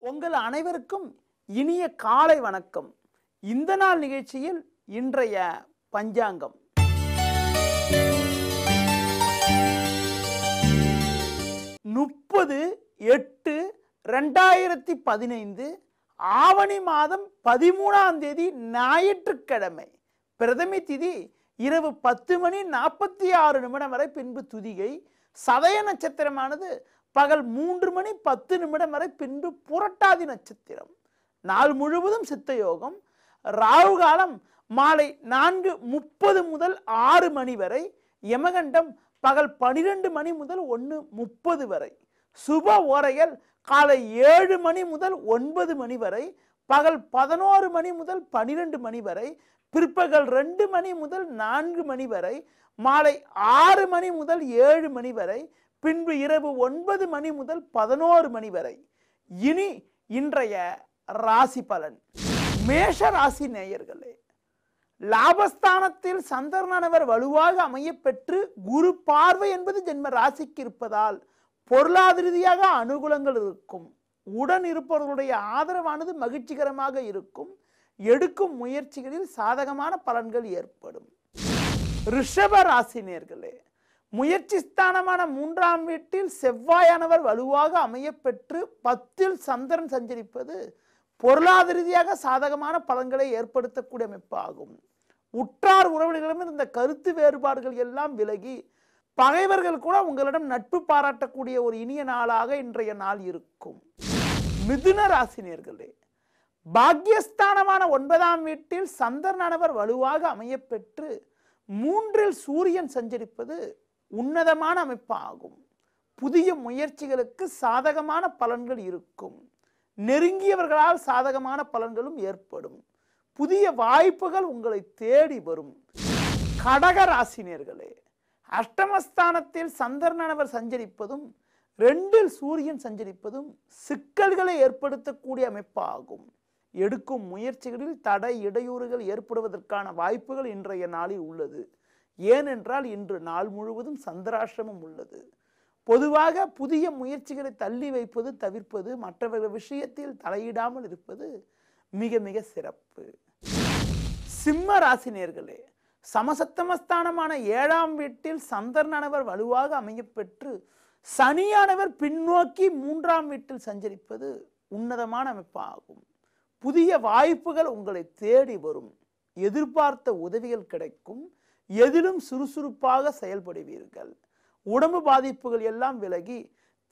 உங்கள் அனைவருக்கும் இனிய காலை வணக்கம். இந்த நாள் நிகழ்ச்சியில் இன்றைய பஞ்சாங்கம். முப்பது 8/2015 ஆவணி மாதம் 13ஆம் தேதி ஞாயிற்றுக்கிழமை. பிரதம திதி இரவு 10:46 வரை, பின்பு துதிகை. சதய நட்சத்திரமானது பகல் 3:10 வரை, பின்பு புரட்டாதி நட்சத்திரம். நாள் முழுவதும் சித்த யோகம். ராகு காலம் மாலை 4:30 முதல் 6 மணி வரை. யமகண்டம் பகல் 12 முதல் 1:30 வரை. சுப ஓரைகள் காலை 7 மணி முதல் 9 மணி வரை, பகல் 11 மணி முதல் 12 மணி வரை, பிற்பகல் 2 மணி முதல் 4 மணி வரை, மாலை 6 மணி முதல் 7 மணி வரை, பின்பு இரவு 9 மணி முதல் 11 மணி வரை. இனி இன்றைய ராசி பலன். மேஷ ராசி நேயர்களே, லாபஸ்தானத்தில் சந்திரனானவர் வலுவாக அமைய பெற்று குரு பார்வை என்பது ஜென்ம ராசிக்கு இருப்பதால் பொருளாதார ரீதியாக அனுகூலங்கள் இருக்கும். உடன் இருப்பவர்களுடைய ஆதரவானது மகிழ்ச்சிகரமாக இருக்கும். எடுக்கும் முயற்சிகளில் சாதகமான பலன்கள் ஏற்படும். ரிஷப ராசி நேயர்களே, முயற்சி ஸ்தானமான 3ஆம் வீட்டில் செவ்வாயானவர் வலுவாக அமைய பெற்று 10இல் சந்திரன் சஞ்சரிப்பது பொருளாதார ரீதியாக சாதகமான பலன்களை ஏற்படுத்தக்கூடிய அமைப்பாகும். உற்றார் உறவினர்களிடம் இருந்த கருத்து வேறுபாடுகள் எல்லாம் விலகி பகைவர்கள் கூட உங்களிடம் நட்பு பாராட்டக்கூடிய ஒரு இனிய நாளாக இன்றைய நாள் இருக்கும். மிதுன ராசினியர்களே, பாக்யஸ்தானமான 9ஆம் வீட்டில் சந்திரனானவர் வலுவாக அமைய பெற்று 3இல் சூரியன் சஞ்சரிப்பது உன்னதமான அமைப்பாகும். புதிய முயற்சிகளுக்கு சாதகமான பலன்கள் இருக்கும். நெருங்கியவர்களால் சாதகமான பலன்களும் ஏற்படும். புதிய வாய்ப்புகள் உங்களை தேடி வரும். கடக ராசினியர்களே, அஷ்டமஸ்தானத்தில் சந்திரனானவர் சஞ்சரிப்பதும் 2இல் சூரியன் சஞ்சரிப்பதும் சிக்கல்களை ஏற்படுத்தக்கூடிய அமைப்பாகும். எடுக்கும் முயற்சிகளில் தடை இடையூறுகள் ஏற்படுவதற்கான வாய்ப்புகள் இன்றைய நாளில் உள்ளது. ஏனென்றால் இன்று நாள் முழுவதும் சந்திராஷ்டமம் உள்ளது. பொதுவாக புதிய முயற்சிகளை தள்ளி வைப்பது, தவிர்ப்பது, மற்றவர்கள் விஷயத்தில் தலையிடாமல் இருப்பது மிக மிக சிறப்பு. சிம்ம ராசினியர்களே, சமசப்தமஸ்தானமான 7ஆம் வீட்டில் சந்திரனானவர் வலுவாக அமைய பெற்று சனியானவர் பின்னோக்கி 3ஆம் வீட்டில் சஞ்சரிப்பது உன்னதமான அமைப்பாகும். புதிய வாய்ப்புகள் உங்களை தேடி வரும். எதிர்பார்த்த உதவிகள் கிடைக்கும். எதிலும் சுறுசுறுப்பாக செயல்படுவீர்கள். உடம்பு பாதிப்புகள் எல்லாம் விலகி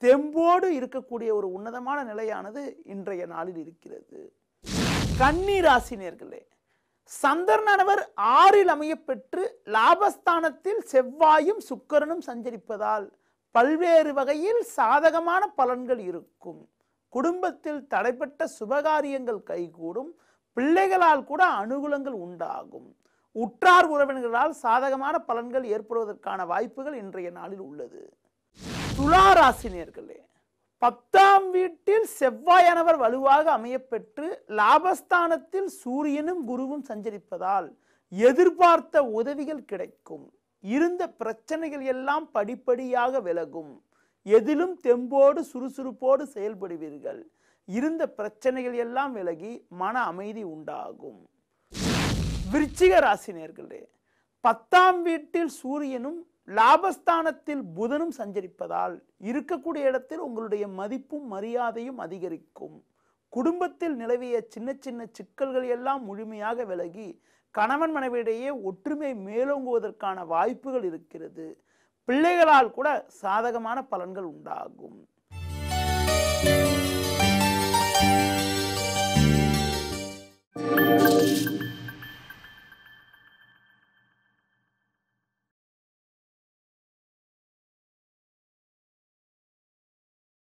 தெம்போடு இருக்கக்கூடிய ஒரு உன்னதமான நிலையானது இன்றைய நாளில் இருக்கிறது. கன்னி ராசினியர்களே, சந்திரனானவர் 6இல் அமைய பெற்று லாபஸ்தானத்தில் செவ்வாயும் சுக்கிரனும் சஞ்சரிப்பதால் பல்வேறு வகையில் சாதகமான பலன்கள் இருக்கும். குடும்பத்தில் தடைப்பட்ட சுபகாரியங்கள் கைகூடும். பிள்ளைகளால் கூட அனுகூலங்கள் உண்டாகும். உற்றார் உறவினர்களால் சாதகமான பலன்கள் ஏற்படுவதற்கான வாய்ப்புகள் இன்றைய நாளில் உள்ளது. துலா ராசினியர்களே, 10ஆம் வீட்டில் செவ்வாயானவர் வலுவாக அமைய பெற்று லாபஸ்தானத்தில் சூரியனும் குருவும் சஞ்சரிப்பதால் எதிர்பார்த்த உதவிகள் கிடைக்கும். இருந்த பிரச்சனைகள் எல்லாம் படிப்படியாக விலகும். எதிலும் தெம்போடு சுறுசுறுப்போடு செயல்படுவீர்கள். இருந்த பிரச்சனைகள் எல்லாம் விலகி மன அமைதி உண்டாகும். விருச்சிக ராசினியர்களே, 10ஆம் வீட்டில் சூரியனும் லாபஸ்தானத்தில் புதனும் சஞ்சரிப்பதால் இருக்கக்கூடிய இடத்தில் உங்களுடைய மதிப்பும் மரியாதையும் அதிகரிக்கும். குடும்பத்தில் நிலவிய சின்ன சின்ன சிக்கல்கள் எல்லாம் முழுமையாக விலகி கணவன் மனைவியிடையே ஒற்றுமை மேலோங்குவதற்கான வாய்ப்புகள் இருக்கிறது. பிள்ளைகளால் கூட சாதகமான பலன்கள் உண்டாகும்.